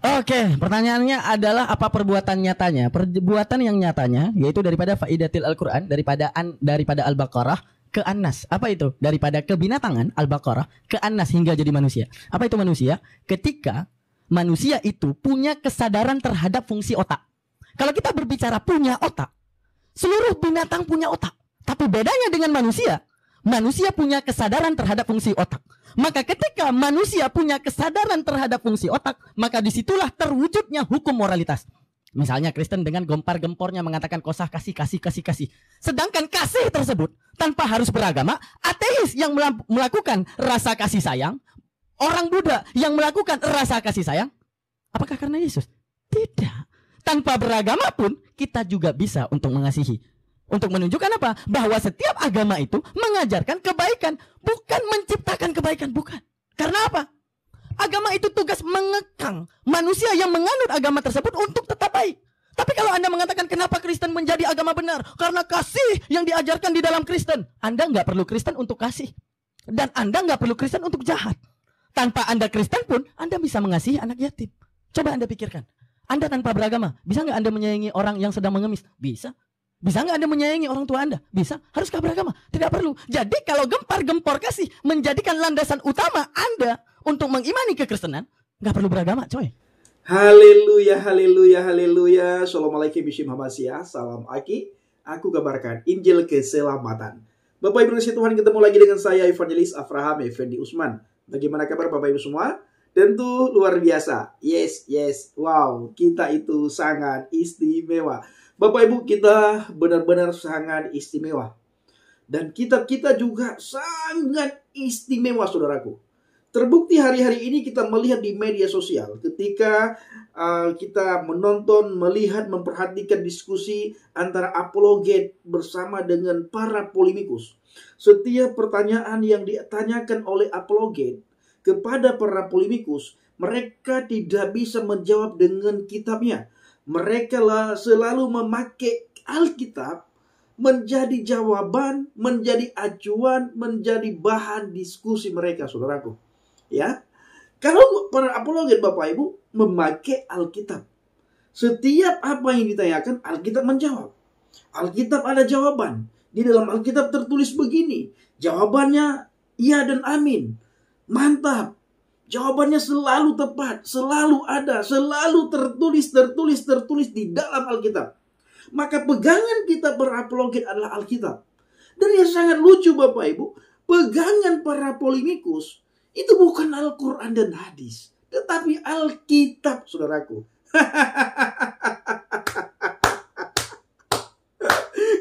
Oke, pertanyaannya adalah apa perbuatan nyatanya? Perbuatan yang nyatanya yaitu daripada faidatil Al-Qur'an, daripada Al-Baqarah ke An-Nas. Apa itu? Daripada kebinatangan Al-Baqarah ke An-Nas hingga jadi manusia. Apa itu manusia? Ketika manusia itu punya kesadaran terhadap fungsi otak. Kalau kita berbicara punya otak, seluruh binatang punya otak. Tapi bedanya dengan manusia, manusia punya kesadaran terhadap fungsi otak. Maka ketika manusia punya kesadaran terhadap fungsi otak, maka disitulah terwujudnya hukum moralitas. Misalnya Kristen dengan gempar-gempornya mengatakan kosah kasih. Sedangkan kasih tersebut tanpa harus beragama, ateis yang melakukan rasa kasih sayang, orang Buddha yang melakukan rasa kasih sayang, apakah karena Yesus? Tidak. Tanpa beragama pun kita juga bisa untuk mengasihi. Untuk menunjukkan apa? Bahwa setiap agama itu mengajarkan kebaikan, bukan menciptakan kebaikan, bukan. Karena apa? Agama itu tugas mengekang manusia yang menganut agama tersebut untuk tetap baik. Tapi kalau Anda mengatakan kenapa Kristen menjadi agama benar? Karena kasih yang diajarkan di dalam Kristen. Anda nggak perlu Kristen untuk kasih. Dan Anda nggak perlu Kristen untuk jahat. Tanpa Anda Kristen pun, Anda bisa mengasihi anak yatim. Coba Anda pikirkan. Anda tanpa beragama, bisa nggak Anda menyayangi orang yang sedang mengemis? Bisa. Bisa nggak Anda menyayangi orang tua Anda? Bisa. Haruskah beragama? Tidak perlu. Jadi kalau gempar-gempor kasih menjadikan landasan utama Anda untuk mengimani kekristenan, nggak perlu beragama, coy. Haleluya, haleluya, haleluya. Assalamualaikum warahmatullahi wabarakatuh. Salam Aki. Aku kabarkan Injil keselamatan. Bapak Ibu Tuhan, ketemu lagi dengan saya Evangelis Avraham Effendi Usman. Bagaimana kabar Bapak Ibu semua? Tentu luar biasa. Yes. Wow, kita itu sangat istimewa. Bapak Ibu, kita benar-benar sangat istimewa. Dan kitab kita juga sangat istimewa, saudaraku. Terbukti hari-hari ini kita melihat di media sosial. Ketika kita menonton, melihat, memperhatikan diskusi antara apologet bersama dengan para polemikus. Setiap pertanyaan yang ditanyakan oleh apologet kepada para polemikus, mereka tidak bisa menjawab dengan kitabnya. Mereka selalu memakai Alkitab menjadi jawaban, menjadi acuan, menjadi bahan diskusi mereka, saudaraku. Ya, kalau para apologet Bapak Ibu memakai Alkitab, setiap apa yang ditanyakan Alkitab menjawab. Alkitab ada jawaban. Di dalam Alkitab tertulis begini, jawabannya iya dan amin. Mantap. Jawabannya selalu tepat, selalu ada, selalu tertulis di dalam Alkitab. Maka pegangan kita berapologet adalah Alkitab. Dan yang sangat lucu Bapak Ibu, pegangan para polemikus itu bukan Al-Quran dan hadis, tetapi Alkitab, saudaraku.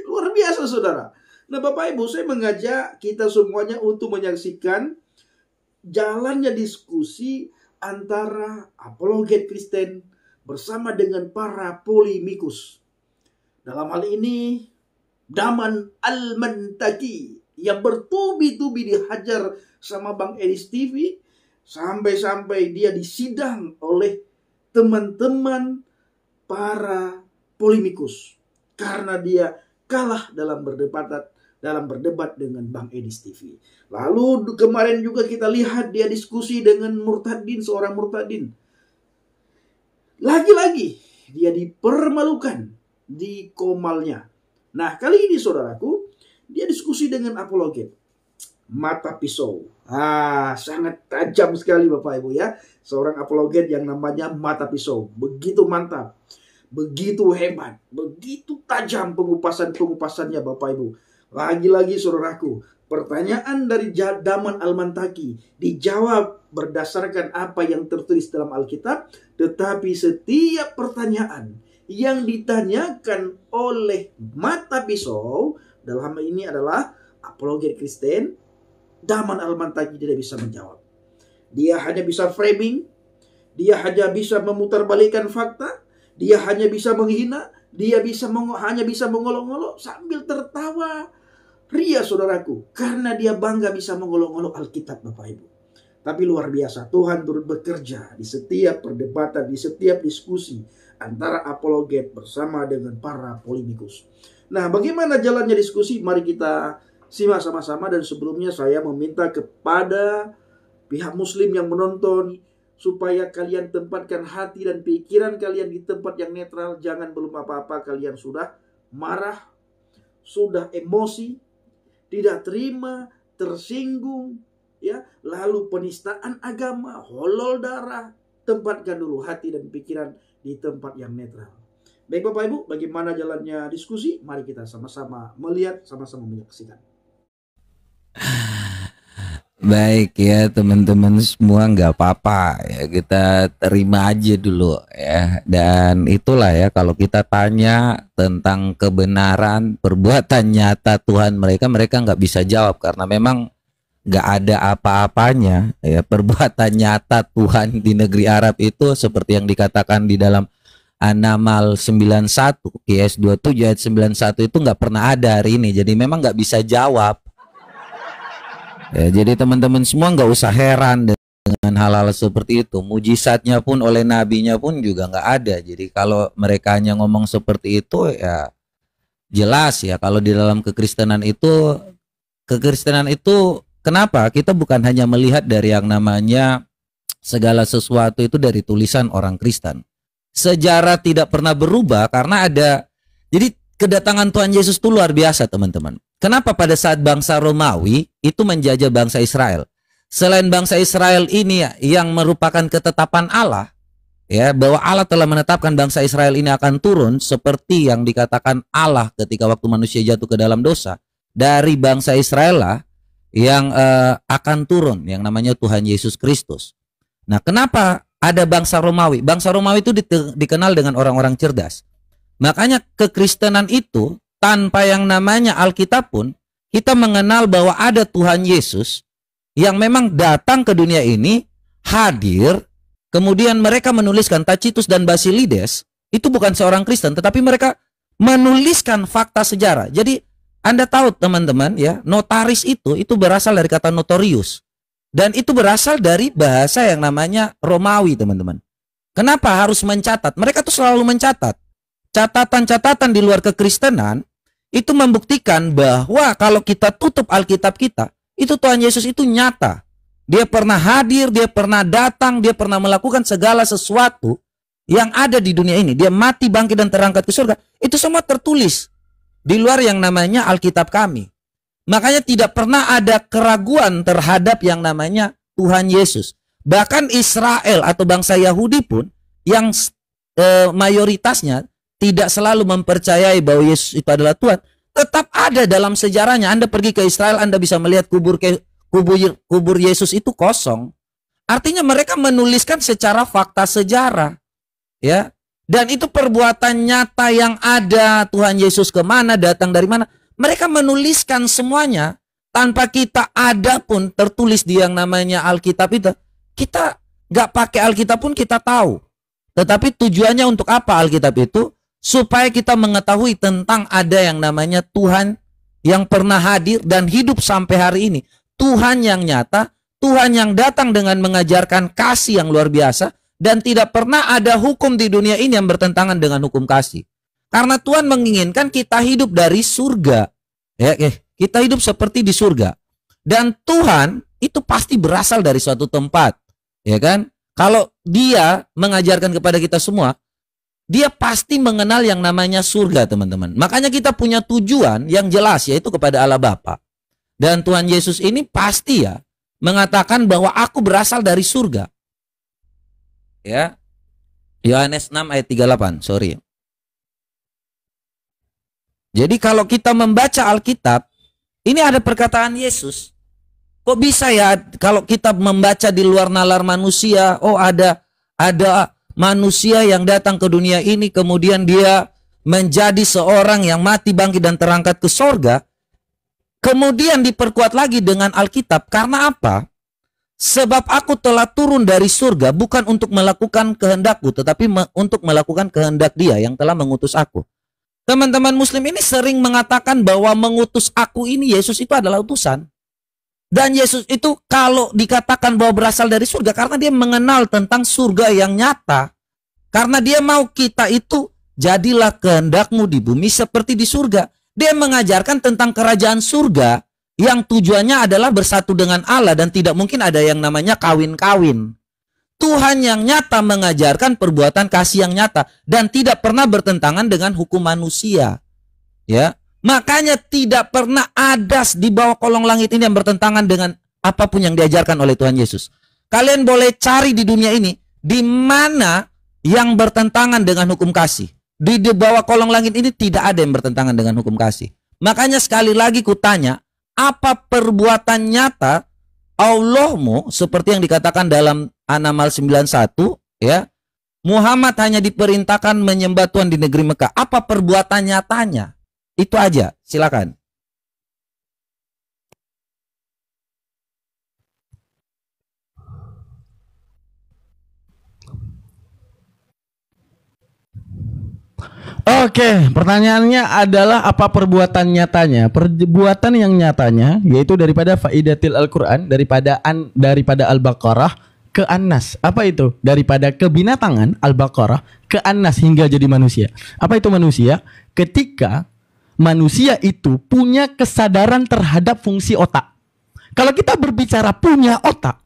Luar biasa, saudara. Nah Bapak Ibu, saya mengajak kita semuanya untuk menyaksikan jalannya diskusi antara apologet Kristen bersama dengan para polemikus. Dalam hal ini, Daman Al-Mantaki yang bertubi-tubi dihajar sama Bang Edis TV, sampai-sampai dia disidang oleh teman-teman para polemikus karena dia kalah dalam berdebat dengan Bang Edis TV. Lalu kemarin juga kita lihat dia diskusi dengan Murtadin, seorang Murtadin. Lagi-lagi dia dipermalukan di komalnya. Nah kali ini saudaraku, dia diskusi dengan apologet. Mata pisau. Sangat tajam sekali Bapak Ibu ya. Seorang apologet yang namanya Mata Pisau. Begitu mantap. Begitu hebat. Begitu tajam pengupasannya Bapak Ibu. Lagi-lagi saudaraku, pertanyaan dari Daman Al-Mantaki dijawab berdasarkan apa yang tertulis dalam Alkitab. Tetapi setiap pertanyaan yang ditanyakan oleh Mata Pisau, dalam hal ini adalah apologet Kristen, Daman Al-Mantaki tidak bisa menjawab. Dia hanya bisa framing, dia hanya bisa memutarbalikkan fakta, dia hanya bisa menghina, dia hanya bisa mengolok-olok sambil tertawa ria saudaraku, karena dia bangga bisa mengolok-olok Alkitab Bapak Ibu. Tapi luar biasa, Tuhan turut bekerja di setiap perdebatan, di setiap diskusi antara apologet bersama dengan para polemikus. Nah, bagaimana jalannya diskusi? Mari kita simak sama-sama. Dan sebelumnya saya meminta kepada pihak muslim yang menonton, supaya kalian tempatkan hati dan pikiran kalian di tempat yang netral. Jangan belum apa-apa kalian sudah marah, sudah emosi, tidak terima, tersinggung, ya, lalu penistaan agama, holol darah. Tempatkan dulu hati dan pikiran di tempat yang netral. Baik Bapak Ibu, bagaimana jalannya diskusi? Mari kita sama-sama melihat, sama-sama menyaksikan. Baik ya teman-teman semua, nggak apa-apa ya, kita terima aja dulu ya. Dan itulah ya, kalau kita tanya tentang kebenaran perbuatan nyata Tuhan mereka nggak bisa jawab karena memang nggak ada apa-apanya ya. Perbuatan nyata Tuhan di negeri Arab itu seperti yang dikatakan di dalam An-Naml 91 QS 27 ayat 91 itu nggak pernah ada hari ini. Jadi memang nggak bisa jawab. Ya, jadi teman-teman semua nggak usah heran dengan hal-hal seperti itu. Mujizatnya pun oleh nabinya pun juga nggak ada. Jadi kalau mereka hanya ngomong seperti itu ya jelas ya, kalau di dalam kekristenan itu kenapa kita bukan hanya melihat dari yang namanya segala sesuatu itu dari tulisan orang Kristen. Sejarah tidak pernah berubah karena ada, jadi kedatangan Tuhan Yesus itu luar biasa teman-teman. Kenapa pada saat bangsa Romawi itu menjajah bangsa Israel? Selain bangsa Israel ini yang merupakan ketetapan Allah, ya, bahwa Allah telah menetapkan bangsa Israel ini akan turun seperti yang dikatakan Allah ketika waktu manusia jatuh ke dalam dosa. Dari bangsa Israel lah yang akan turun yang namanya Tuhan Yesus Kristus. Nah, kenapa ada bangsa Romawi? Bangsa Romawi itu dikenal dengan orang-orang cerdas. Makanya kekristenan itu tanpa yang namanya Alkitab pun kita mengenal bahwa ada Tuhan Yesus yang memang datang ke dunia ini, hadir, kemudian mereka menuliskan Tacitus dan Basilides, itu bukan seorang Kristen, tetapi mereka menuliskan fakta sejarah. Jadi Anda tahu teman-teman ya, notaris itu berasal dari kata notorius. Dan itu berasal dari bahasa yang namanya Romawi teman-teman. Kenapa harus mencatat? Mereka tuh selalu mencatat. Catatan-catatan di luar kekristenan itu membuktikan bahwa kalau kita tutup Alkitab kita, itu Tuhan Yesus itu nyata. Dia pernah hadir, dia pernah datang, dia pernah melakukan segala sesuatu yang ada di dunia ini. Dia mati, bangkit, dan terangkat ke surga. Itu semua tertulis di luar yang namanya Alkitab kami. Makanya tidak pernah ada keraguan terhadap yang namanya Tuhan Yesus. Bahkan Israel atau bangsa Yahudi pun yang mayoritasnya tidak selalu mempercayai bahwa Yesus itu adalah Tuhan, tetap ada dalam sejarahnya. Anda pergi ke Israel, Anda bisa melihat kubur Yesus itu kosong. Artinya mereka menuliskan secara fakta sejarah, ya. Dan itu perbuatan nyata yang ada. Tuhan Yesus kemana, datang dari mana, mereka menuliskan semuanya tanpa kita ada pun tertulis di yang namanya Alkitab itu. Kita nggak pakai Alkitab pun kita tahu. Tetapi tujuannya untuk apa Alkitab itu? Supaya kita mengetahui tentang ada yang namanya Tuhan yang pernah hadir dan hidup sampai hari ini. Tuhan yang nyata, Tuhan yang datang dengan mengajarkan kasih yang luar biasa, dan tidak pernah ada hukum di dunia ini yang bertentangan dengan hukum kasih. Karena Tuhan menginginkan kita hidup dari surga. Ya, kita hidup seperti di surga. Dan Tuhan itu pasti berasal dari suatu tempat. Ya kan? Kalau Dia mengajarkan kepada kita semua, Dia pasti mengenal yang namanya surga, teman-teman. Makanya kita punya tujuan yang jelas, yaitu kepada Allah Bapa. Dan Tuhan Yesus ini pasti ya mengatakan bahwa aku berasal dari surga. Ya. Yohanes 6 ayat 38, sorry. Jadi kalau kita membaca Alkitab, ini ada perkataan Yesus. Kok bisa ya kalau kita membaca di luar nalar manusia, oh ada manusia yang datang ke dunia ini, kemudian dia menjadi seorang yang mati, bangkit, dan terangkat ke sorga. Kemudian diperkuat lagi dengan Alkitab. Karena apa? Sebab aku telah turun dari surga bukan untuk melakukan kehendakku, tetapi untuk melakukan kehendak Dia yang telah mengutus aku. Teman-teman Muslim ini sering mengatakan bahwa mengutus aku ini, Yesus itu adalah utusan. Dan Yesus itu kalau dikatakan bahwa berasal dari surga, karena Dia mengenal tentang surga yang nyata. Karena Dia mau kita itu, jadilah kehendakmu di bumi seperti di surga. Dia mengajarkan tentang kerajaan surga yang tujuannya adalah bersatu dengan Allah dan tidak mungkin ada yang namanya kawin-kawin. Tuhan yang nyata mengajarkan perbuatan kasih yang nyata dan tidak pernah bertentangan dengan hukum manusia. Ya, makanya tidak pernah ada di bawah kolong langit ini yang bertentangan dengan apapun yang diajarkan oleh Tuhan Yesus. Kalian boleh cari di dunia ini di mana yang bertentangan dengan hukum kasih. Di bawah kolong langit ini tidak ada yang bertentangan dengan hukum kasih. Makanya sekali lagi kutanya, apa perbuatan nyata Allahmu seperti yang dikatakan dalam An-Naml 91, ya? Muhammad hanya diperintahkan menyembah Tuhan di negeri Mekah. Apa perbuatan nyatanya? Itu aja, silakan. Oke, pertanyaannya adalah apa perbuatan nyatanya? Perbuatan yang nyatanya yaitu daripada faidatil Al-Qur'an, daripada Al-Baqarah ke An-Nas. Apa itu? Daripada kebinatangan Al-Baqarah ke An-Nas hingga jadi manusia. Apa itu manusia? Ketika manusia itu punya kesadaran terhadap fungsi otak. Kalau kita berbicara punya otak,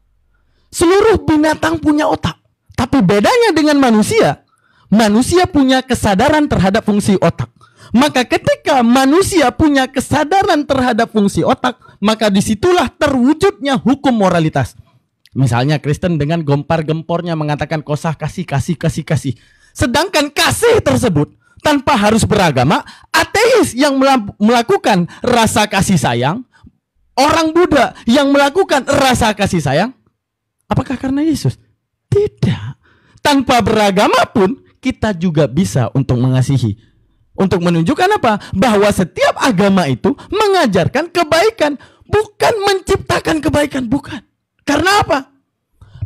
seluruh binatang punya otak. Tapi bedanya dengan manusia, manusia punya kesadaran terhadap fungsi otak. Maka ketika manusia punya kesadaran terhadap fungsi otak, maka disitulah terwujudnya hukum moralitas. Misalnya Kristen dengan gempar-gempornya mengatakan kosah kasih. Sedangkan kasih tersebut tanpa harus beragama, ateis yang melakukan rasa kasih sayang, orang Buddha yang melakukan rasa kasih sayang, apakah karena Yesus? Tidak. Tanpa beragama pun kita juga bisa untuk mengasihi. Untuk menunjukkan apa? Bahwa setiap agama itu mengajarkan kebaikan, bukan menciptakan kebaikan, bukan. Karena apa?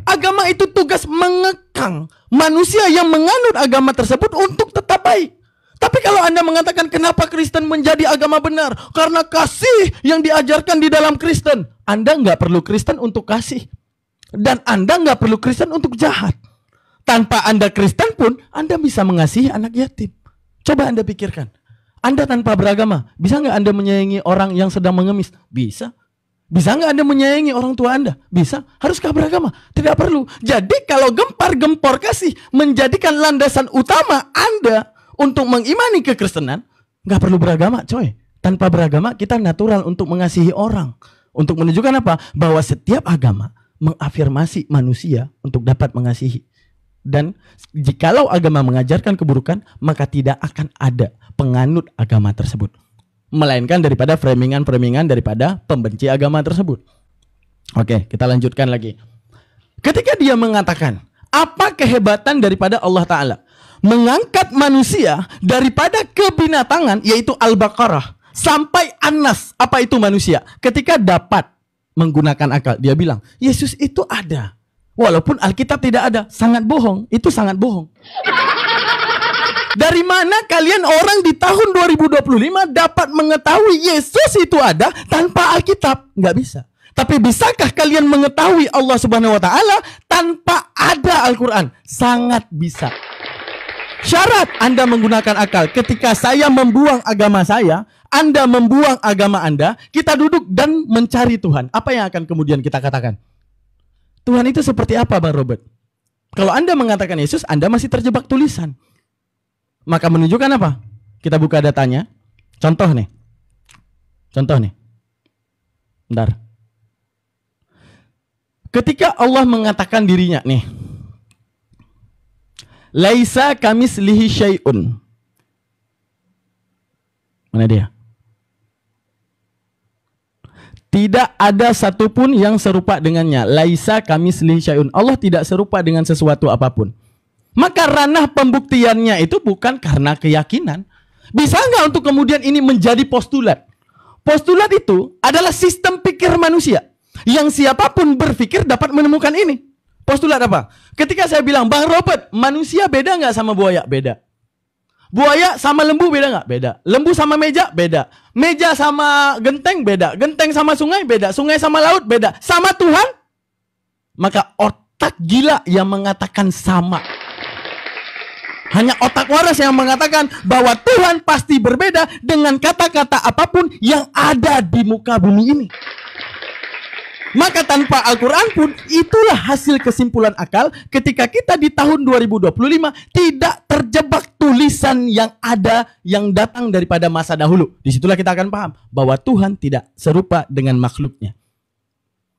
Agama itu tugas mengekang manusia yang menganut agama tersebut untuk tetap baik. Tapi kalau Anda mengatakan kenapa Kristen menjadi agama benar? Karena kasih yang diajarkan di dalam Kristen. Anda nggak perlu Kristen untuk kasih. Dan Anda nggak perlu Kristen untuk jahat. Tanpa Anda Kristen pun, Anda bisa mengasihi anak yatim. Coba Anda pikirkan. Anda tanpa beragama, bisa nggak Anda menyayangi orang yang sedang mengemis? Bisa. Bisa nggak Anda menyayangi orang tua Anda? Bisa. Haruskah beragama? Tidak perlu. Jadi kalau gempar-gempor kasih menjadikan landasan utama Anda untuk mengimani kekristenan, nggak perlu beragama, coy. Tanpa beragama kita natural untuk mengasihi orang. Untuk menunjukkan apa? Bahwa setiap agama mengafirmasi manusia untuk dapat mengasihi. Dan jikalau agama mengajarkan keburukan, maka tidak akan ada penganut agama tersebut. Melainkan daripada framingan-framingan daripada pembenci agama tersebut. Oke, kita lanjutkan lagi. Ketika dia mengatakan, apa kehebatan daripada Allah Ta'ala? Mengangkat manusia daripada kebinatangan, yaitu Al-Baqarah, sampai An-Nas. Apa itu manusia? Ketika dapat menggunakan akal, dia bilang, Yesus itu ada. Walaupun Alkitab tidak ada. Sangat bohong. Itu sangat bohong. Dari mana kalian orang di tahun 2025 dapat mengetahui Yesus itu ada tanpa Alkitab? Nggak bisa. Tapi bisakah kalian mengetahui Allah Subhanahu wa Ta'ala tanpa ada Al-Quran? Sangat bisa. Syarat Anda menggunakan akal. Ketika saya membuang agama saya, Anda membuang agama Anda, kita duduk dan mencari Tuhan. Apa yang akan kemudian kita katakan? Tuhan itu seperti apa, Bang Robert? Kalau Anda mengatakan Yesus, Anda masih terjebak tulisan. Maka menunjukkan apa? Kita buka datanya. Contoh nih. Bentar. Ketika Allah mengatakan dirinya nih, Laisa kamislihi syai'un. Mana dia? Tidak ada satupun yang serupa dengannya. Laisa kamislihi syai'un. Allah tidak serupa dengan sesuatu apapun. Maka ranah pembuktiannya itu bukan karena keyakinan. Bisa nggak untuk kemudian ini menjadi postulat? Postulat itu adalah sistem pikir manusia. Yang siapapun berpikir dapat menemukan ini. Postulat apa? Ketika saya bilang, Bang Robert, manusia beda nggak sama buaya? Beda. Buaya sama lembu beda nggak? Beda. Lembu sama meja? Beda. Meja sama genteng? Beda. Genteng sama sungai? Beda. Sungai sama laut? Beda. Sama Tuhan? Maka otak gila yang mengatakan sama. Hanya otak waras yang mengatakan bahwa Tuhan pasti berbeda dengan kata-kata apapun yang ada di muka bumi ini. Maka tanpa Al-Quran pun itulah hasil kesimpulan akal ketika kita di tahun 2025 tidak terjebak tulisan yang ada yang datang daripada masa dahulu. Disitulah kita akan paham bahwa Tuhan tidak serupa dengan makhluknya.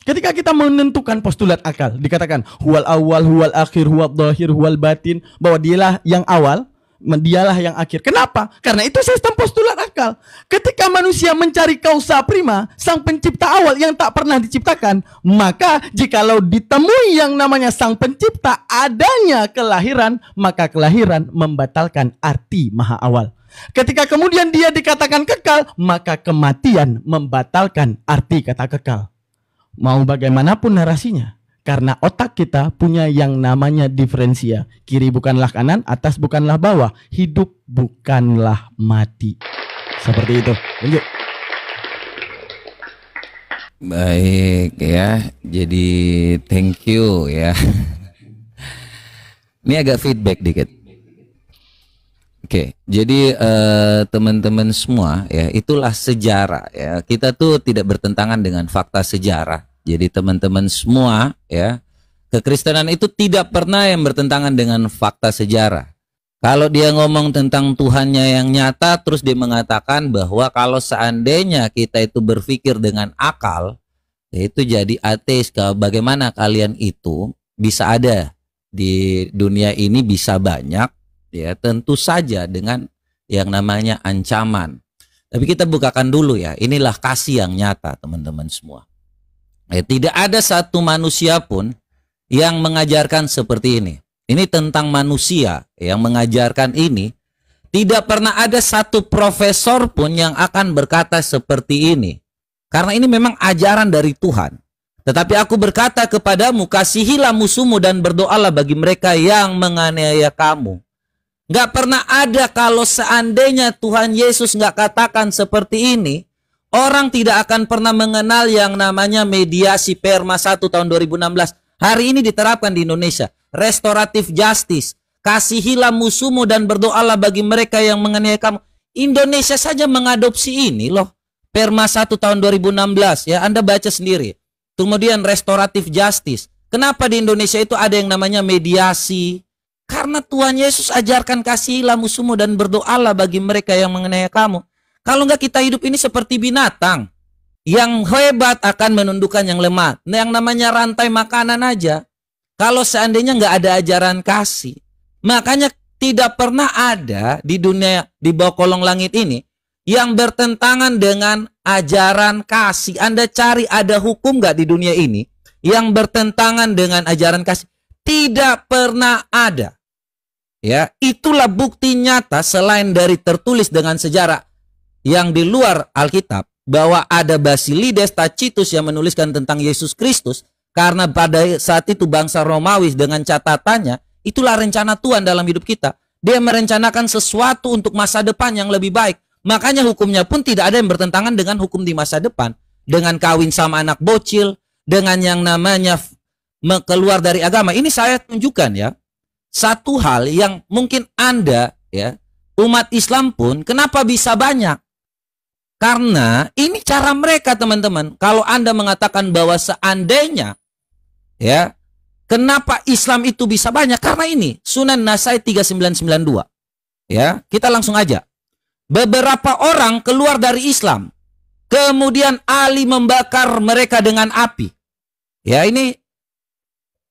Ketika kita menentukan postulat akal, dikatakan huwal awal, huwal akhir, huwal dhahir, huwal batin, bahwa dialah yang awal, dialah yang akhir. Kenapa? Karena itu sistem postulat akal. Ketika manusia mencari kausa prima, sang pencipta awal yang tak pernah diciptakan, maka jikalau ditemui yang namanya sang pencipta adanya kelahiran, maka kelahiran membatalkan arti maha awal. Ketika kemudian dia dikatakan kekal, maka kematian membatalkan arti kata kekal. Mau bagaimanapun narasinya, karena otak kita punya yang namanya diferensia. Kiri bukanlah kanan, atas bukanlah bawah, hidup bukanlah mati. Seperti itu. Lanjut. Baik ya, jadi thank you ya. Ini agak feedback dikit. Oke, jadi teman-teman semua ya, itulah sejarah ya. Kita tuh tidak bertentangan dengan fakta sejarah. Jadi teman-teman semua ya, kekristenan itu tidak pernah yang bertentangan dengan fakta sejarah. Kalau dia ngomong tentang Tuhannya yang nyata, terus dia mengatakan bahwa kalau seandainya kita itu berpikir dengan akal, itu jadi ateis. Bagaimana kalian itu bisa ada di dunia ini, bisa banyak? Ya, tentu saja dengan yang namanya ancaman. Tapi kita bukakan dulu ya, inilah kasih yang nyata teman-teman semua. Ya, tidak ada satu manusia pun yang mengajarkan seperti ini. Ini tentang manusia yang mengajarkan ini. Tidak pernah ada satu profesor pun yang akan berkata seperti ini. Karena ini memang ajaran dari Tuhan. Tetapi aku berkata kepadamu, kasihilah musuhmu dan berdoalah bagi mereka yang menganiaya kamu. Nggak pernah ada kalau seandainya Tuhan Yesus nggak katakan seperti ini, orang tidak akan pernah mengenal yang namanya mediasi Perma 1 tahun 2016. Hari ini diterapkan di Indonesia. Restoratif justice. Kasihilah musuhmu dan berdoalah bagi mereka yang menganiaya kamu. Indonesia saja mengadopsi ini loh. Perma 1 tahun 2016 ya, Anda baca sendiri. Kemudian restoratif justice. Kenapa di Indonesia itu ada yang namanya mediasi? Karena Tuhan Yesus ajarkan kasihilah musuhmu dan berdoalah bagi mereka yang menganiaya kamu. Kalau enggak kita hidup ini seperti binatang. Yang hebat akan menundukkan yang lemah. Nah, yang namanya rantai makanan aja. Kalau seandainya enggak ada ajaran kasih. Makanya tidak pernah ada di dunia di bawah kolong langit ini yang bertentangan dengan ajaran kasih. Anda cari ada hukum enggak di dunia ini yang bertentangan dengan ajaran kasih? Tidak pernah ada. Ya, itulah bukti nyata selain dari tertulis dengan sejarah yang di luar Alkitab bahwa ada Basilides Tacitus yang menuliskan tentang Yesus Kristus karena pada saat itu bangsa Romawi dengan catatannya itulah rencana Tuhan dalam hidup kita. Dia merencanakan sesuatu untuk masa depan yang lebih baik. Makanya hukumnya pun tidak ada yang bertentangan dengan hukum di masa depan. Dengan kawin sama anak bocil, dengan yang namanya keluar dari agama. Ini saya tunjukkan ya. Satu hal yang mungkin Anda ya, umat Islam pun kenapa bisa banyak? Karena ini cara mereka teman-teman. Kalau Anda mengatakan bahwa seandainya ya, kenapa Islam itu bisa banyak? Karena ini Sunan Nasai 3992. Ya, kita langsung aja. Beberapa orang keluar dari Islam. Kemudian Ali membakar mereka dengan api. Ya, ini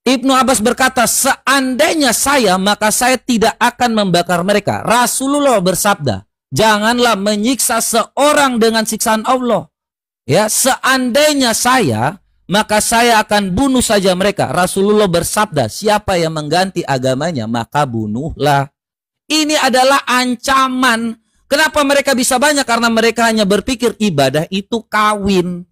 Ibnu Abbas berkata, seandainya saya, maka saya tidak akan membakar mereka. Rasulullah bersabda, janganlah menyiksa seorang dengan siksaan Allah. Ya, seandainya saya, maka saya akan bunuh saja mereka. Rasulullah bersabda, siapa yang mengganti agamanya, maka bunuhlah. Ini adalah ancaman. Kenapa mereka bisa banyak? Karena mereka hanya berpikir ibadah itu kawin.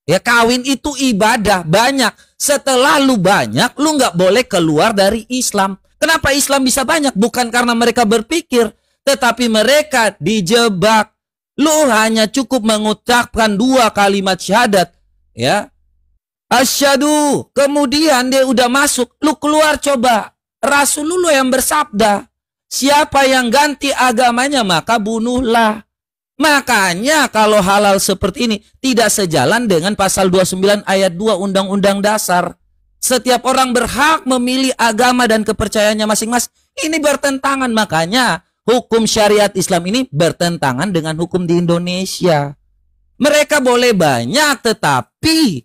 Ya, kawin itu ibadah banyak. Setelah lu banyak, lu nggak boleh keluar dari Islam. Kenapa Islam bisa banyak? Bukan karena mereka berpikir, tetapi mereka dijebak. Lu hanya cukup mengucapkan 2 kalimat syahadat, ya, asyhadu. Kemudian dia udah masuk, lu keluar coba. Rasulullah yang bersabda, siapa yang ganti agamanya maka bunuhlah. Makanya kalau halal seperti ini tidak sejalan dengan pasal 29 ayat 2 Undang-Undang Dasar. Setiap orang berhak memilih agama dan kepercayaannya masing-masing. Ini bertentangan, makanya hukum syariat Islam ini bertentangan dengan hukum di Indonesia. Mereka boleh banyak, tetapi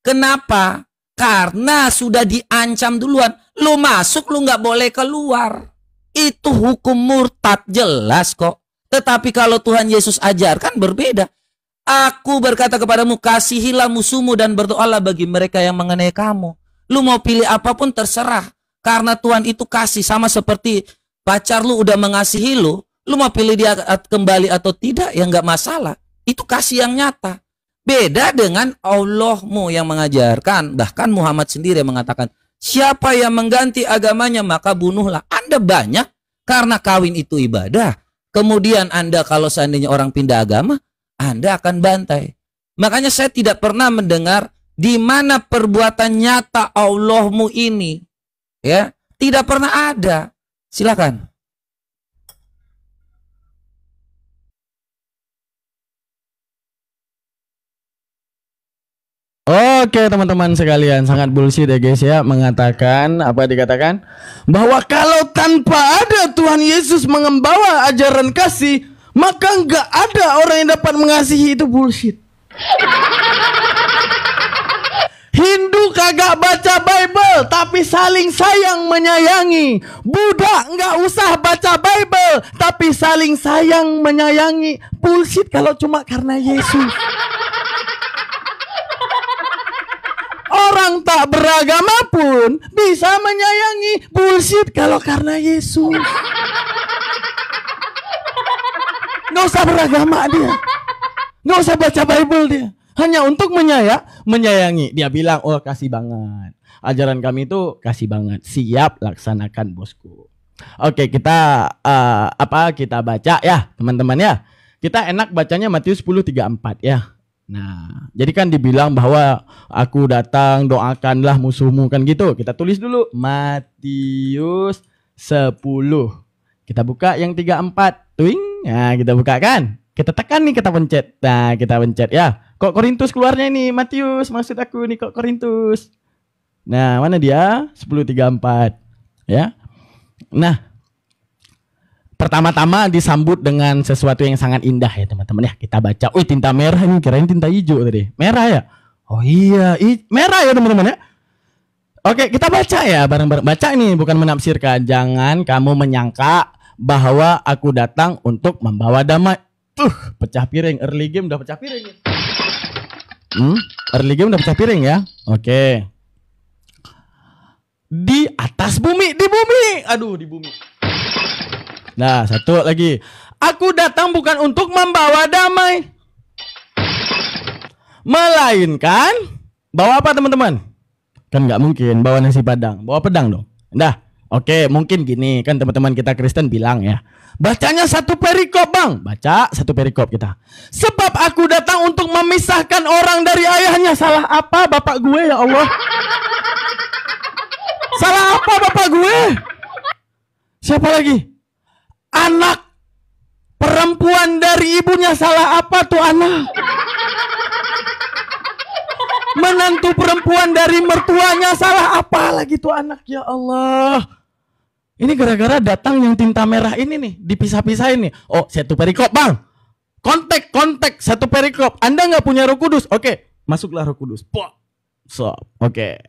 kenapa? Karena sudah diancam duluan. Lu masuk, lu nggak boleh keluar. Itu hukum murtad, jelas kok. Tetapi kalau Tuhan Yesus ajarkan berbeda. Aku berkata kepadamu, kasihilah musuhmu dan berdoalah bagi mereka yang mengenai kamu. Lu mau pilih apapun terserah. Karena Tuhan itu kasih, sama seperti pacar lu udah mengasihi lu. Lu mau pilih dia kembali atau tidak, ya nggak masalah. Itu kasih yang nyata. Beda dengan Allahmu yang mengajarkan. Bahkan Muhammad sendiri yang mengatakan, siapa yang mengganti agamanya maka bunuhlah. Anda banyak karena kawin itu ibadah. Kemudian Anda kalau seandainya orang pindah agama, Anda akan bantai. Makanya saya tidak pernah mendengar di mana perbuatan nyata Allahmu ini. Ya, tidak pernah ada. Silakan. Oke teman-teman sekalian, sangat bullshit ya guys ya, mengatakan apa dikatakan bahwa kalau tanpa ada Tuhan Yesus membawa ajaran kasih, maka nggak ada orang yang dapat mengasihi. Itu bullshit. Hindu kagak baca Bible tapi saling sayang menyayangi. Buddha nggak usah baca Bible tapi saling sayang menyayangi. Bullshit kalau cuma karena Yesus. Orang tak beragama pun bisa menyayangi. Bullshit kalau karena Yesus. Nggak usah beragama dia, nggak usah baca Bible dia, hanya untuk menyayangi. Dia bilang, oh kasih banget, ajaran kami itu kasih banget. Siap, laksanakan bosku. Oke, kita kita baca ya teman-teman ya. Kita enak bacanya Matius 10:34 ya. Nah, jadi kan dibilang bahwa aku datang, doakanlah musuhmu, kan gitu. Kita tulis dulu Matius 10. Kita buka yang 34. Twing. Nah, kita buka kan. Kita tekan nih, kita pencet. Nah, kita pencet ya. Kok Korintus keluarnya ini Matius, maksud aku nih kok Korintus. Nah, mana dia? 10:34 ya. Nah, pertama-tama disambut dengan sesuatu yang sangat indah ya teman-teman ya. Kita baca. Wih, tinta merah ini, kirain tinta hijau tadi. Merah ya? Oh iya, merah ya teman-teman ya. Oke, kita baca ya bareng-bareng. Baca nih, bukan menafsirkan. Jangan kamu menyangka bahwa aku datang untuk membawa damai. Pecah piring. Early game udah pecah piring ya. Early game udah pecah piring ya. Oke. Di atas bumi, di bumi. Aduh, di bumi. Nah, satu lagi. Aku datang bukan untuk membawa damai, melainkan bawa apa teman-teman? Kan nggak mungkin bawa nasi padang, bawa pedang dong. Nah, oke, mungkin gini kan teman-teman kita Kristen bilang ya. Bacanya satu perikop bang, baca satu perikop kita. Sebab aku datang untuk memisahkan orang dari ayahnya. Salah apa bapak gue ya Allah? Salah apa bapak gue? Siapa lagi? Anak perempuan dari ibunya. Salah apa tuh anak? Menantu perempuan dari mertuanya. Salah apa lagi tuh anak? Ya Allah. Ini gara-gara datang yang tinta merah ini nih, dipisah-pisahin nih. Oh, satu perikop bang. Kontek satu perikop. Anda nggak punya Roh Kudus? Oke, masuklah Roh Kudus. Oke.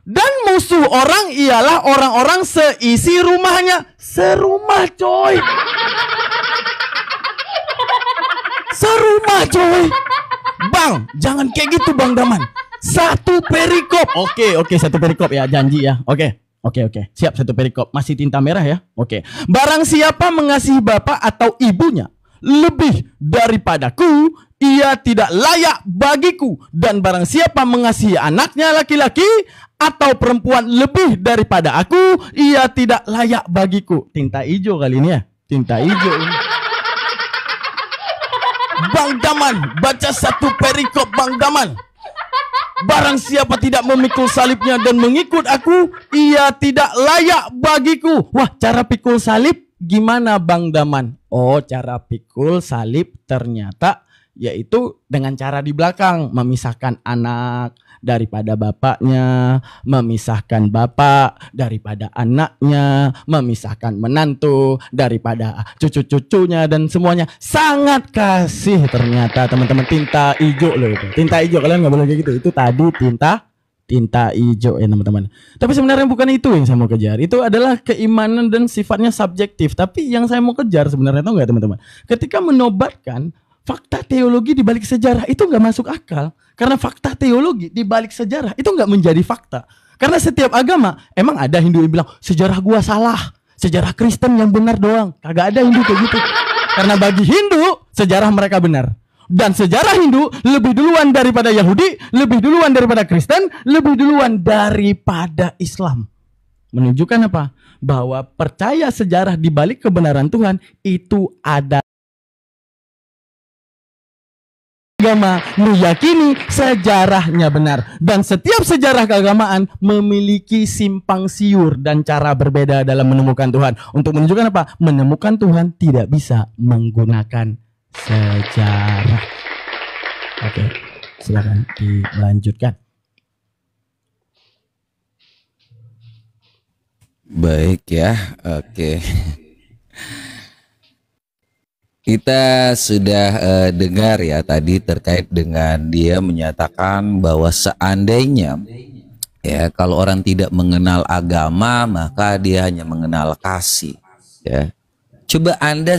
Dan musuh orang ialah orang-orang seisi rumahnya. Serumah coy. Serumah coy. Bang, jangan kayak gitu Bang Daman. Satu perikop. Oke, satu perikop ya, janji ya. Oke. Siap, satu perikop. Masih tinta merah ya. Oke. Barang siapa mengasihi bapak atau ibunya lebih daripadaku, ia tidak layak bagiku. Dan barang siapa mengasihi anaknya laki-laki atau perempuan lebih daripada aku, ia tidak layak bagiku. Tinta hijau kali ini ya. Tinta hijau ini. Bang Daman, baca satu perikop Bang Daman. Barang siapa tidak memikul salibnya dan mengikut aku, ia tidak layak bagiku. Wah, cara pikul salib gimana Bang Daman? Oh, cara pikul salib ternyata yaitu dengan cara di belakang, memisahkan anak daripada bapaknya, memisahkan bapak daripada anaknya, memisahkan menantu daripada cucu-cucunya, dan semuanya sangat kasih ternyata teman-teman. Tinta hijau loh itu, tinta hijau, kalian nggak boleh kayak gitu, itu tadi tinta hijau ya teman-teman. Tapi sebenarnya bukan itu yang saya mau kejar. Itu adalah keimanan dan sifatnya subjektif. Tapi yang saya mau kejar sebenarnya, tahu nggak teman-teman? Ketika menobatkan fakta teologi di balik sejarah itu nggak masuk akal. Karena fakta teologi di balik sejarah itu nggak menjadi fakta. Karena setiap agama, emang ada Hindu yang bilang sejarah gua salah, sejarah Kristen yang benar doang. Kagak ada Hindu kayak gitu. Karena bagi Hindu sejarah mereka benar. Dan sejarah Hindu lebih duluan daripada Yahudi, lebih duluan daripada Kristen, lebih duluan daripada Islam. Menunjukkan apa? Bahwa percaya sejarah di balik kebenaran Tuhan itu ada. Agama meyakini sejarahnya benar, dan setiap sejarah keagamaan memiliki simpang siur dan cara berbeda dalam menemukan Tuhan. Untuk menunjukkan apa? Menemukan Tuhan tidak bisa menggunakan sejarah. Oke, silakan dilanjutkan. Baik ya, oke. Kita sudah dengar ya tadi terkait dengan dia menyatakan bahwa seandainya ya kalau orang tidak mengenal agama maka dia hanya mengenal kasih ya. Coba Anda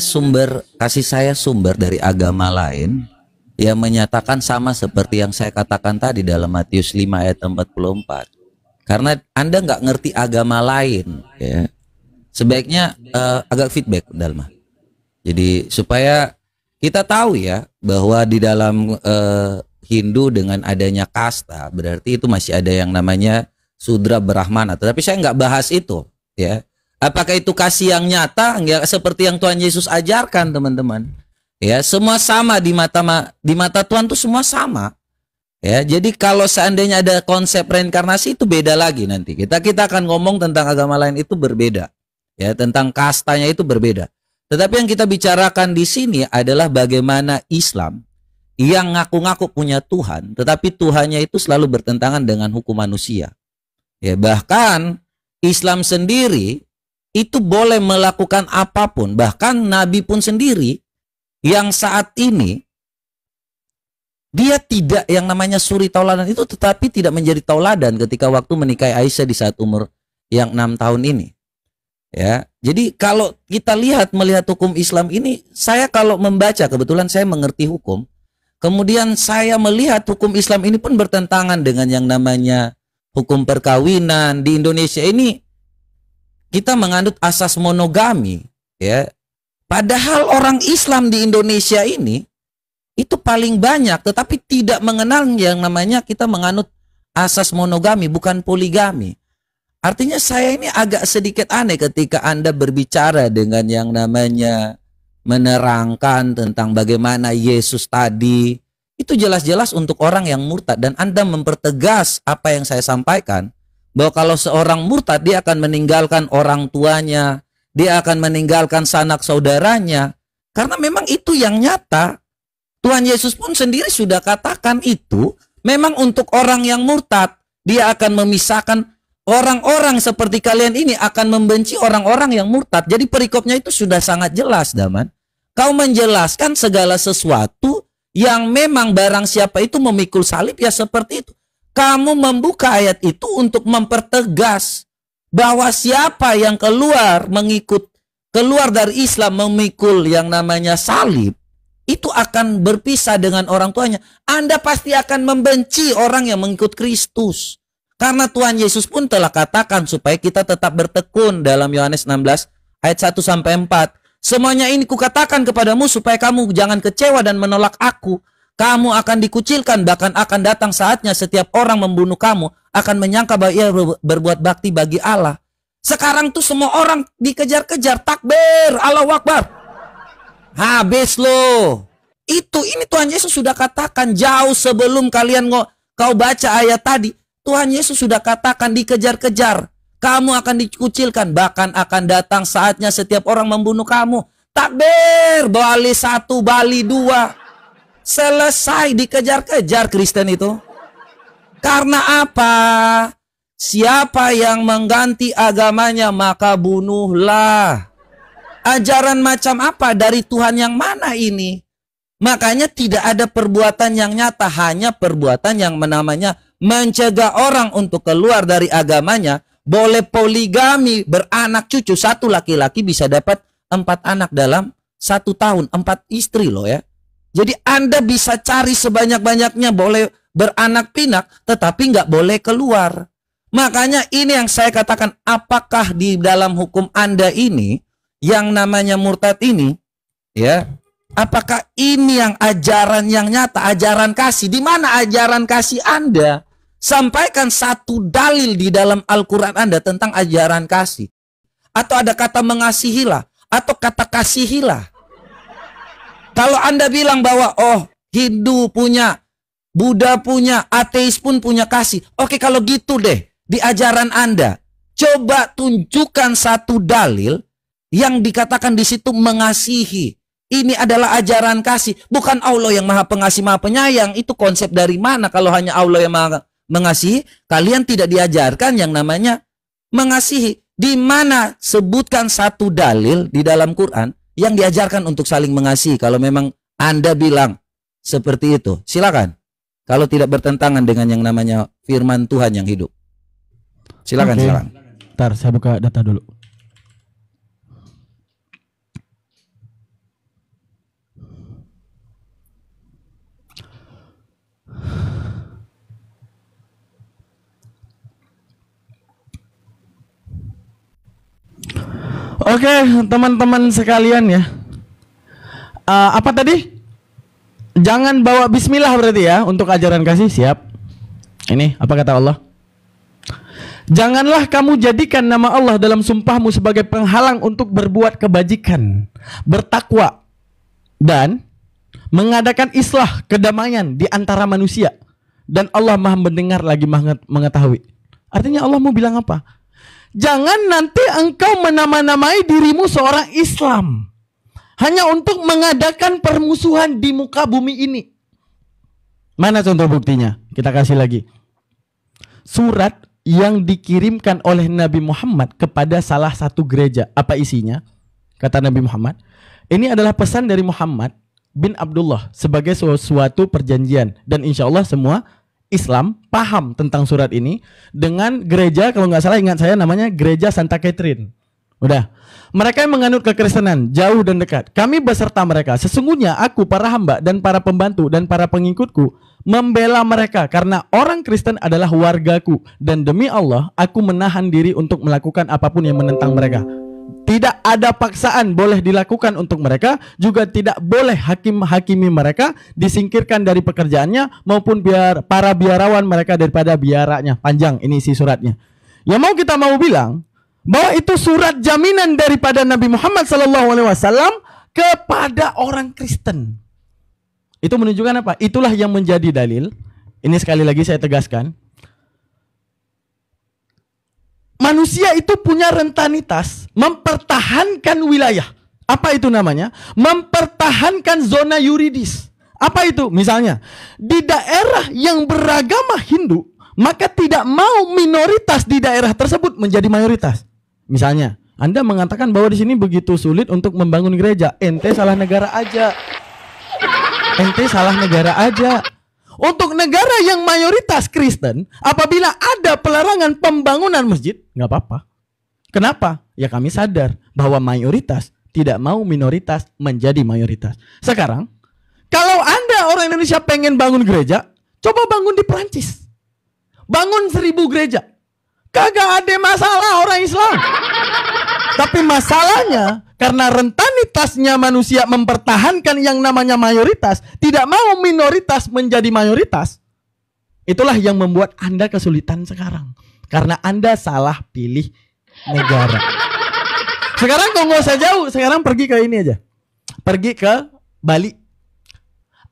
kasih saya sumber dari agama lain yang menyatakan sama seperti yang saya katakan tadi dalam Matius 5 ayat 44. Karena Anda nggak ngerti agama lain ya. Sebaiknya agak feedback Dalma. Jadi supaya kita tahu ya bahwa di dalam Hindu dengan adanya kasta berarti itu masih ada yang namanya Sudra Brahmana. Tetapi saya nggak bahas itu ya. Apakah itu kasih yang nyata? Nggak seperti yang Tuhan Yesus ajarkan teman-teman. Ya semua sama di mata Tuhan tuh semua sama. Ya jadi kalau seandainya ada konsep reinkarnasi itu beda lagi nanti. Kita akan ngomong tentang agama lain itu berbeda. Ya tentang kastanya itu berbeda. Tetapi yang kita bicarakan di sini adalah bagaimana Islam yang ngaku-ngaku punya Tuhan, tetapi Tuhannya itu selalu bertentangan dengan hukum manusia. Ya, bahkan Islam sendiri itu boleh melakukan apapun, bahkan Nabi pun sendiri yang saat ini dia tidak yang namanya suri tauladan itu, tetapi tidak menjadi tauladan ketika waktu menikahi Aisyah di saat umur yang 6 tahun ini. Ya, jadi kalau kita melihat hukum Islam ini, saya kalau membaca, kebetulan saya mengerti hukum, kemudian saya melihat hukum Islam ini pun bertentangan dengan yang namanya hukum perkawinan. Di Indonesia ini kita menganut asas monogami, ya. Padahal orang Islam di Indonesia ini itu paling banyak, tetapi tidak mengenal yang namanya kita menganut asas monogami, bukan poligami. Artinya saya ini agak sedikit aneh ketika Anda berbicara dengan yang namanya menerangkan tentang bagaimana Yesus tadi. Itu jelas-jelas untuk orang yang murtad. Dan Anda mempertegas apa yang saya sampaikan. Bahwa kalau seorang murtad dia akan meninggalkan orang tuanya. Dia akan meninggalkan sanak saudaranya. Karena memang itu yang nyata. Tuhan Yesus pun sendiri sudah katakan itu. Memang untuk orang yang murtad. Dia akan memisahkan. Orang-orang seperti kalian ini akan membenci orang-orang yang murtad. Jadi perikopnya itu sudah sangat jelas, Daman. Kau menjelaskan segala sesuatu yang memang barang siapa itu memikul salib ya seperti itu. Kamu membuka ayat itu untuk mempertegas bahwa siapa yang keluar dari Islam memikul yang namanya salib, itu akan berpisah dengan orang tuanya. Anda pasti akan membenci orang yang mengikut Kristus. Karena Tuhan Yesus pun telah katakan supaya kita tetap bertekun dalam Yohanes 16 ayat 1-4. Semuanya ini kukatakan kepadamu supaya kamu jangan kecewa dan menolak aku. Kamu akan dikucilkan, bahkan akan datang saatnya setiap orang membunuh kamu akan menyangka bahwa ia berbuat bakti bagi Allah. Sekarang tuh semua orang dikejar-kejar, takbir, Allahu Akbar. Habis loh. Ini Tuhan Yesus sudah katakan jauh sebelum kau baca ayat tadi. Tuhan Yesus sudah katakan dikejar-kejar. Kamu akan dikucilkan, bahkan akan datang saatnya setiap orang membunuh kamu. Takbir, Bali 1, Bali 2. Selesai, dikejar-kejar Kristen itu. Karena apa? Siapa yang mengganti agamanya maka bunuhlah. Ajaran macam apa dari Tuhan yang mana ini? Makanya tidak ada perbuatan yang nyata, hanya perbuatan yang namanya mencegah orang untuk keluar dari agamanya. Boleh poligami, beranak cucu, satu laki-laki bisa dapat 4 anak dalam 1 tahun, 4 istri loh ya. Jadi Anda bisa cari sebanyak-banyaknya, boleh beranak pinak, tetapi nggak boleh keluar. Makanya ini yang saya katakan, apakah di dalam hukum Anda ini, yang namanya murtad ini, ya, apakah ini yang ajaran yang nyata, ajaran kasih? Di mana ajaran kasih Anda? Sampaikan satu dalil di dalam Al-Quran Anda tentang ajaran kasih. Atau ada kata mengasihilah, atau kata kasihilah. Kalau Anda bilang bahwa, oh, Hindu punya, Buddha punya, ateis pun punya kasih. Oke, kalau gitu deh, di ajaran Anda, coba tunjukkan satu dalil yang dikatakan di situ mengasihi. Ini adalah ajaran kasih. Bukan Allah yang maha pengasih, maha penyayang. Itu konsep dari mana kalau hanya Allah yang maha mengasihi? Kalian tidak diajarkan yang namanya mengasihi. Di mana sebutkan satu dalil di dalam Quran yang diajarkan untuk saling mengasihi? Kalau memang Anda bilang seperti itu, silakan. Kalau tidak bertentangan dengan yang namanya firman Tuhan yang hidup, silakan. Oke. Silakan. Ntar saya buka data dulu. Oke, teman-teman sekalian ya. Apa tadi? Jangan bawa bismillah berarti ya untuk ajaran kasih, siap. Ini apa kata Allah? Janganlah kamu jadikan nama Allah dalam sumpahmu sebagai penghalang untuk berbuat kebajikan, bertakwa, dan mengadakan islah kedamaian di antara manusia. Dan Allah maha mendengar lagi maha mengetahui. Artinya Allah mau bilang apa? Jangan nanti engkau menama-namai dirimu seorang Islam hanya untuk mengadakan permusuhan di muka bumi ini. Mana contoh buktinya? Kita kasih lagi. Surat yang dikirimkan oleh Nabi Muhammad kepada salah satu gereja. Apa isinya? Kata Nabi Muhammad, ini adalah pesan dari Muhammad bin Abdullah sebagai suatu perjanjian. Dan insya Allah semua Islam paham tentang surat ini dengan gereja, kalau nggak salah ingat saya namanya gereja Santa Catherine. Udah. Mereka yang menganut kekristenan jauh dan dekat. Kami beserta mereka. Sesungguhnya aku, para hamba dan para pembantu dan para pengikutku membela mereka karena orang Kristen adalah wargaku. Dan demi Allah, aku menahan diri untuk melakukan apapun yang menentang mereka. Tidak ada paksaan boleh dilakukan untuk mereka, juga tidak boleh hakimi mereka, disingkirkan dari pekerjaannya maupun para biarawan mereka daripada biaranya. Panjang ini isi suratnya. Yang mau kita mau bilang bahwa itu surat jaminan daripada Nabi Muhammad SAW kepada orang Kristen. Itu menunjukkan apa? Itulah yang menjadi dalil. Ini sekali lagi saya tegaskan. Manusia itu punya rentanitas mempertahankan wilayah. Apa itu namanya? Mempertahankan zona yuridis. Apa itu? Misalnya, di daerah yang beragama Hindu, maka tidak mau minoritas di daerah tersebut menjadi mayoritas. Misalnya, Anda mengatakan bahwa di sini begitu sulit untuk membangun gereja. Ente salah negara aja. Ente salah negara aja. Untuk negara yang mayoritas Kristen, apabila ada pelarangan pembangunan masjid, nggak apa-apa. Kenapa? Ya kami sadar bahwa mayoritas tidak mau minoritas menjadi mayoritas. Sekarang, kalau Anda orang Indonesia pengen bangun gereja, coba bangun di Perancis. Bangun 1000 gereja. Kagak ada masalah orang Islam. Tapi masalahnya karena rentanitasnya manusia mempertahankan yang namanya mayoritas, tidak mau minoritas menjadi mayoritas. Itulah yang membuat Anda kesulitan sekarang. Karena Anda salah pilih negara. Sekarang kok nggak usah jauh, sekarang pergi ke ini aja. Pergi ke Bali.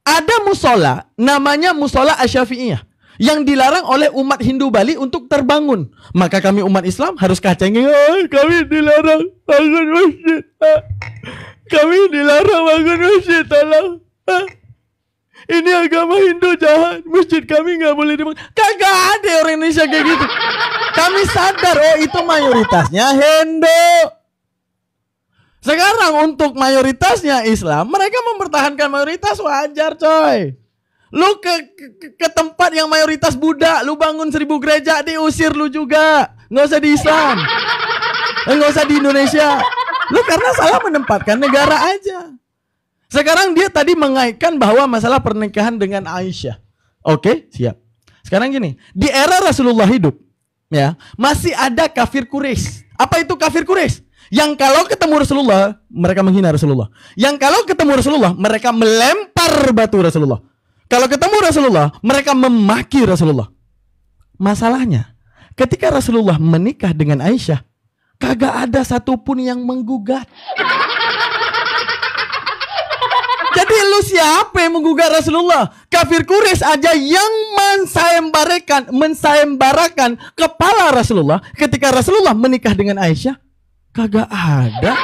Ada musola namanya musola Asy-Syafi'iyah yang dilarang oleh umat Hindu Bali untuk terbangun. Maka kami umat Islam harus kacengin, kami dilarang bangun masjid. Kami dilarang bangun masjid, tolong. Ini agama Hindu jahat, masjid kami nggak boleh dibangun. Kagak ada orang Indonesia kayak gitu. Kami sadar, oh itu mayoritasnya Hindu. Sekarang untuk mayoritasnya Islam, mereka mempertahankan mayoritas, wajar coy. Lu ke tempat yang mayoritas Buddha, lu bangun 1000 gereja, diusir lu juga. Nggak usah di Islam, nggak usah di Indonesia. Lu karena salah menempatkan negara aja. Sekarang dia tadi mengaitkan bahwa masalah pernikahan dengan Aisyah. Oke, siap. Sekarang gini, di era Rasulullah hidup, ya, masih ada kafir Quraisy. Apa itu kafir Quraisy? Yang kalau ketemu Rasulullah, mereka menghina Rasulullah. Yang kalau ketemu Rasulullah, mereka melempar batu Rasulullah. Kalau ketemu Rasulullah, mereka memaki Rasulullah. Masalahnya, ketika Rasulullah menikah dengan Aisyah, kagak ada satupun yang menggugat. Jadi lu siapa yang menggugat Rasulullah? Kafir Quraisy aja yang mensayembarakan kepala Rasulullah ketika Rasulullah menikah dengan Aisyah. Kagak ada.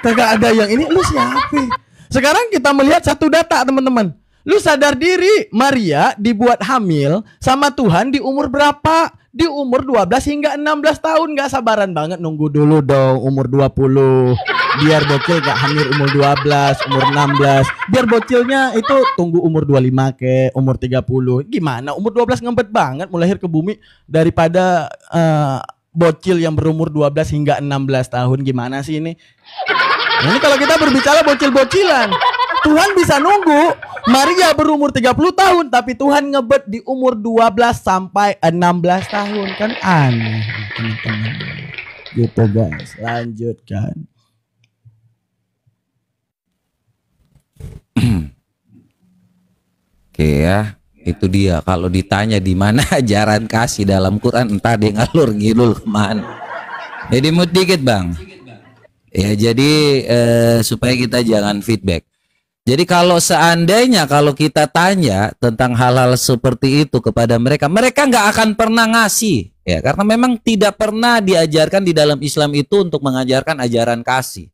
Kagak ada yang ini. Lu siapa? Sekarang kita melihat satu data, teman-teman. Lu sadar diri, Maria dibuat hamil sama Tuhan di umur berapa? Di umur 12 hingga 16 tahun. Gak sabaran banget nunggu dulu dong umur 20. Biar bocil gak hamil umur 12, umur 16. Biar bocilnya itu tunggu umur 25 ke umur 30. Gimana? Umur 12 ngempet banget mau lahir ke bumi daripada bocil yang berumur 12 hingga 16 tahun. Gimana sih ini? Nah, ini kalau kita berbicara bocil-bocilan, Tuhan bisa nunggu Maria berumur 30 tahun tapi Tuhan ngebet di umur 12 sampai 16 tahun. Kan aneh, teman-teman. Gitu guys, lanjutkan. Oke ya, itu dia. Kalau ditanya di mana ajaran kasih dalam Quran, entah dia ngalur ngidul kemana. Jadi mut dikit bang. Ya jadi supaya kita jangan feedback. Jadi kalau seandainya kalau kita tanya tentang hal-hal seperti itu kepada mereka, mereka nggak akan pernah ngasih. Ya karena memang tidak pernah diajarkan di dalam Islam itu untuk mengajarkan ajaran kasih.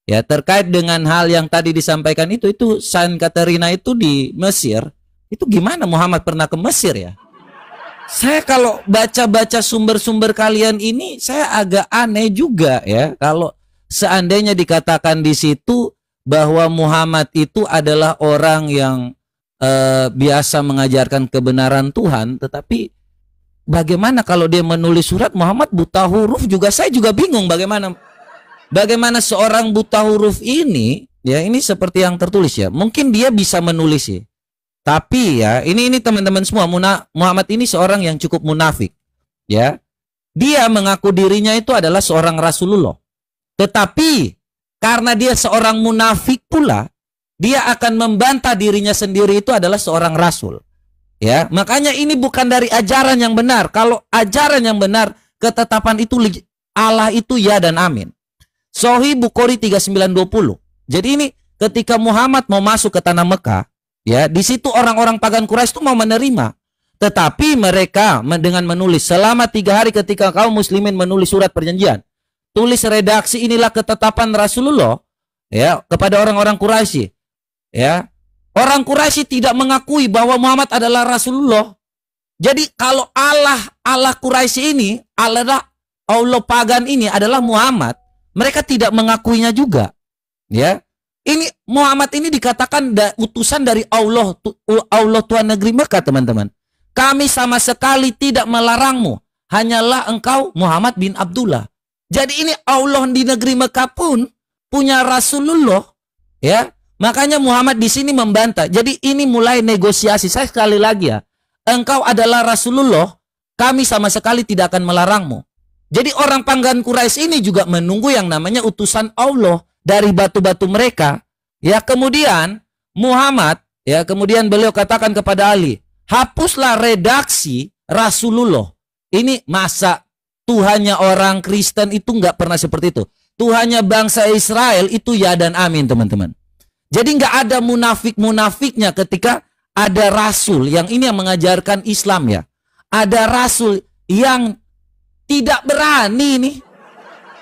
Ya terkait dengan hal yang tadi disampaikan itu Saint Katerina itu di Mesir, itu gimana Muhammad pernah ke Mesir ya? Saya kalau baca-baca sumber-sumber kalian ini saya agak aneh juga ya kalau seandainya dikatakan di situ bahwa Muhammad itu adalah orang yang biasa mengajarkan kebenaran Tuhan, tetapi bagaimana kalau dia menulis surat Muhammad buta huruf juga, saya juga bingung bagaimana seorang buta huruf ini, ya ini seperti yang tertulis ya. Mungkin dia bisa menulis ya. Tapi ya, ini teman-teman semua, Muhammad ini seorang yang cukup munafik. Ya. Dia mengaku dirinya itu adalah seorang Rasulullah. Tetapi karena dia seorang munafik pula, dia akan membantah dirinya sendiri itu adalah seorang rasul. Ya, makanya ini bukan dari ajaran yang benar. Kalau ajaran yang benar, ketetapan itu Allah itu ya dan amin. Sahih Bukhari 3920. Jadi ini ketika Muhammad mau masuk ke tanah Mekah, ya di situ orang-orang pagan Quraisy itu mau menerima, tetapi mereka dengan menulis selama 3 hari ketika kaum muslimin menulis surat perjanjian, tulis redaksi inilah ketetapan Rasulullah, ya kepada orang-orang Quraisy, ya orang Quraisy tidak mengakui bahwa Muhammad adalah Rasulullah. Jadi kalau Allah Quraisy ini Allah pagan ini adalah Muhammad, mereka tidak mengakuinya juga. Ya. Ini Muhammad ini dikatakan utusan dari Allah Tuhan negeri Mekah, teman-teman. Kami sama sekali tidak melarangmu, hanyalah engkau Muhammad bin Abdullah. Jadi ini Allah di negeri Mekah pun punya Rasulullah, ya. Makanya Muhammad di sini membantah. Jadi ini mulai negosiasi. Saya sekali lagi ya, engkau adalah Rasulullah, kami sama sekali tidak akan melarangmu. Jadi orang pagan Quraisy ini juga menunggu yang namanya utusan Allah dari batu-batu mereka. Ya kemudian Muhammad, ya kemudian beliau katakan kepada Ali, hapuslah redaksi Rasulullah. Ini masa Tuhannya orang Kristen itu nggak pernah seperti itu. Tuhannya bangsa Israel itu ya dan amin, teman-teman. Jadi nggak ada munafik-munafiknya ketika ada rasul yang ini yang mengajarkan Islam ya. Ada rasul yang tidak berani nih,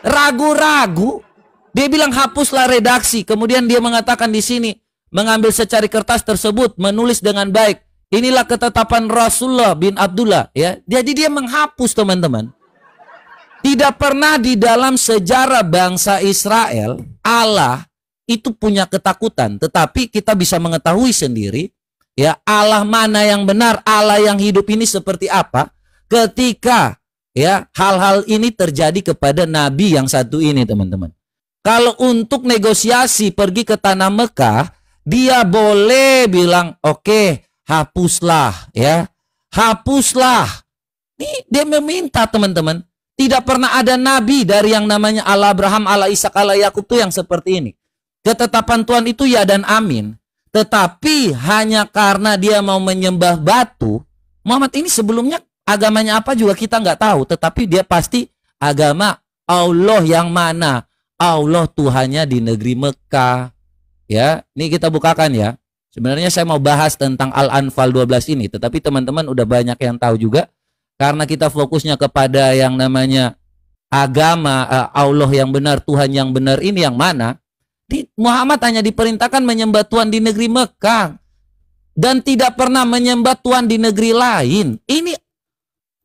ragu-ragu. Dia bilang hapuslah redaksi. Kemudian dia mengatakan di sini, mengambil secari kertas tersebut, menulis dengan baik. Inilah ketetapan Rasulullah bin Abdullah ya. Jadi dia menghapus, teman-teman. Tidak pernah di dalam sejarah bangsa Israel Allah itu punya ketakutan, tetapi kita bisa mengetahui sendiri ya Allah mana yang benar, Allah yang hidup ini seperti apa ketika ya hal-hal ini terjadi kepada nabi yang satu ini, teman-teman. Kalau untuk negosiasi pergi ke tanah Mekah, dia boleh bilang oke, hapuslah ya. Hapuslah. Nih dia meminta, teman-teman. Tidak pernah ada nabi dari yang namanya Allah Abraham, Allah Ishak, Allah Yakub itu yang seperti ini. Ketetapan Tuhan itu ya dan amin. Tetapi hanya karena dia mau menyembah batu. Muhammad ini sebelumnya agamanya apa juga kita nggak tahu. Tetapi dia pasti agama Allah yang mana? Allah Tuhannya di negeri Mekah. Ya, ini kita bukakan ya. Sebenarnya saya mau bahas tentang Al-Anfal 12 ini. Tetapi teman-teman udah banyak yang tahu juga. Karena kita fokusnya kepada yang namanya agama Allah yang benar, Tuhan yang benar ini yang mana? Muhammad hanya diperintahkan menyembah Tuhan di negeri Mekah. Dan tidak pernah menyembah Tuhan di negeri lain. Ini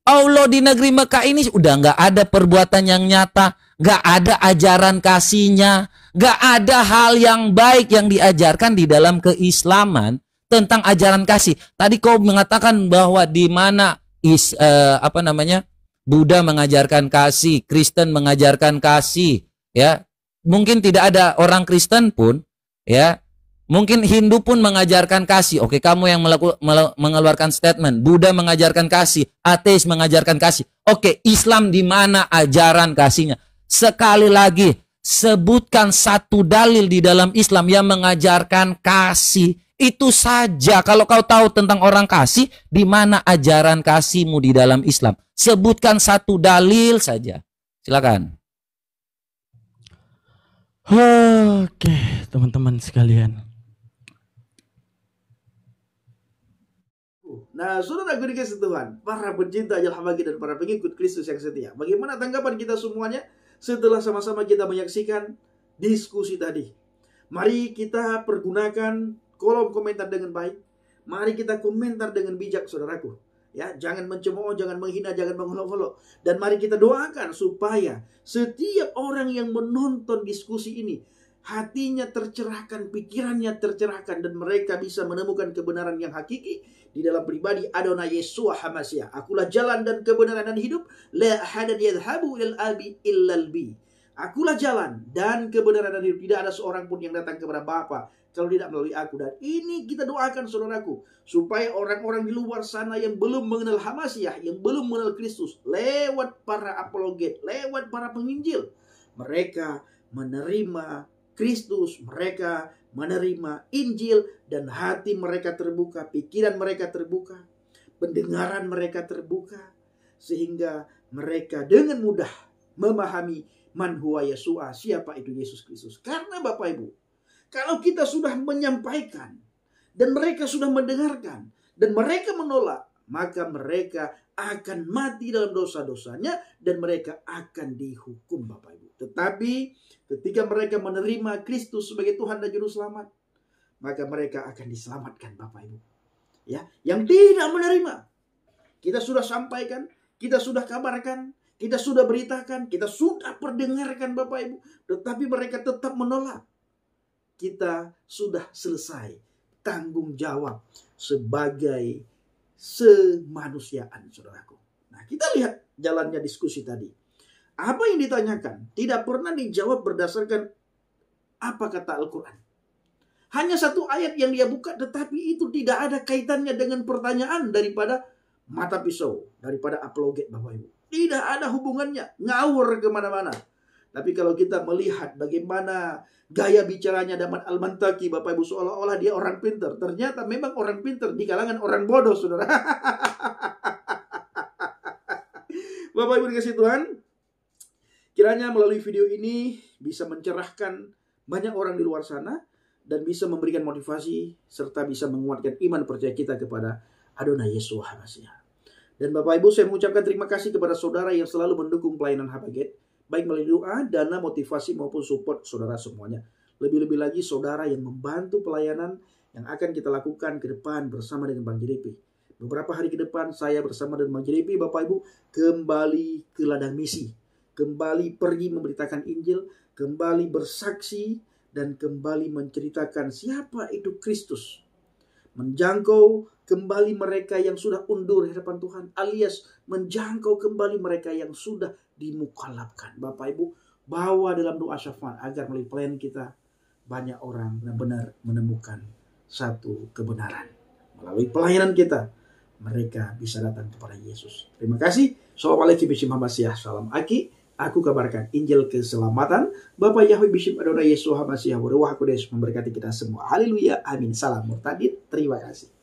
Allah di negeri Mekah ini udah nggak ada perbuatan yang nyata. Nggak ada ajaran kasihnya. Nggak ada hal yang baik yang diajarkan di dalam keislaman tentang ajaran kasih. Tadi kau mengatakan bahwa di mana Buddha mengajarkan kasih, Kristen mengajarkan kasih, ya. Mungkin tidak ada orang Kristen pun, ya. Mungkin Hindu pun mengajarkan kasih. Oke, kamu yang mengeluarkan statement, Buddha mengajarkan kasih, ateis mengajarkan kasih. Oke, Islam di mana ajaran kasihnya? Sekali lagi, sebutkan satu dalil di dalam Islam yang mengajarkan kasih. Itu saja. Kalau kau tahu tentang orang kasih, di mana ajaran kasihmu di dalam Islam? Sebutkan satu dalil saja. Silakan. Oke, teman-teman sekalian. Nah, saudara dikasih Tuhan, para pencinta Ajal Habagi dan para pengikut Kristus yang setia, bagaimana tanggapan kita semuanya setelah sama-sama kita menyaksikan diskusi tadi? Mari kita pergunakan kolom komentar dengan baik. Mari kita komentar dengan bijak, saudaraku. Ya, jangan mencemooh, jangan menghina, jangan mengolok-olok. Dan mari kita doakan supaya setiap orang yang menonton diskusi ini hatinya tercerahkan, pikirannya tercerahkan, dan mereka bisa menemukan kebenaran yang hakiki di dalam pribadi Adonai Yeshua HaMashiach. Akulah jalan dan kebenaran dan hidup. La ahadan yadhhabu ilal abi illal bi. Akulah jalan dan kebenaran dan hidup. Tidak ada seorang pun yang datang kepada Bapa kalau tidak melalui aku. Dan ini kita doakan, saudaraku, supaya orang-orang di luar sana yang belum mengenal Hamasiah, yang belum mengenal Kristus, lewat para apologet, lewat para penginjil, mereka menerima Kristus, mereka menerima Injil, dan hati mereka terbuka, pikiran mereka terbuka, pendengaran mereka terbuka, sehingga mereka dengan mudah memahami man huwa Yeshua, siapa itu Yesus Kristus. Karena Bapak Ibu, kalau kita sudah menyampaikan dan mereka sudah mendengarkan dan mereka menolak, maka mereka akan mati dalam dosa-dosanya dan mereka akan dihukum, Bapak Ibu. Tetapi ketika mereka menerima Kristus sebagai Tuhan dan Juru Selamat, maka mereka akan diselamatkan, Bapak Ibu. Ya, yang tidak menerima, kita sudah sampaikan, kita sudah kabarkan, kita sudah beritakan, kita sudah perdengarkan, Bapak Ibu, tetapi mereka tetap menolak. Kita sudah selesai tanggung jawab sebagai semanusiaan, saudaraku. Nah, kita lihat jalannya diskusi tadi. Apa yang ditanyakan tidak pernah dijawab berdasarkan apa kata Al-Quran. Hanya satu ayat yang dia buka, tetapi itu tidak ada kaitannya dengan pertanyaan daripada mata pisau, daripada apologet, Bapak Ibu. Tidak ada hubungannya, ngawur kemana-mana. Tapi kalau kita melihat bagaimana gaya bicaranya Damat Al-Mantaki, Bapak Ibu, seolah-olah dia orang pintar. Ternyata memang orang pintar di kalangan orang bodoh, saudara. Bapak Ibu dikasih Tuhan, kiranya melalui video ini bisa mencerahkan banyak orang di luar sana, dan bisa memberikan motivasi serta bisa menguatkan iman percaya kita kepada Adonai Yesus HaMasiah. Dan Bapak Ibu, saya mengucapkan terima kasih kepada saudara yang selalu mendukung pelayanan Habaget, baik melalui doa, dana, motivasi maupun support saudara semuanya. Lebih-lebih lagi saudara yang membantu pelayanan yang akan kita lakukan ke depan bersama dengan Bang JDP. Beberapa hari ke depan saya bersama dengan Bang JDP, Bapak Ibu, kembali ke ladang misi. Kembali pergi memberitakan Injil, kembali bersaksi, dan kembali menceritakan siapa itu Kristus. Menjangkau kembali mereka yang sudah undur di hadapan Tuhan, alias menjangkau kembali mereka yang sudah dimukalafkan. Bapak Ibu, bawa dalam doa syafaat agar melalui pelayanan kita banyak orang benar-benar menemukan satu kebenaran. Melalui pelayanan kita mereka bisa datang kepada Yesus. Terima kasih. Assalamualaikum warahmatullahi wabarakatuh. Salam Aki. Aku kabarkan Injil keselamatan. Bapak Yahweh Bishop Adonai Yesus HaMasiah Ruach Kudus memberkati kita semua. Haleluya. Amin. Salam murtadin. Terima kasih.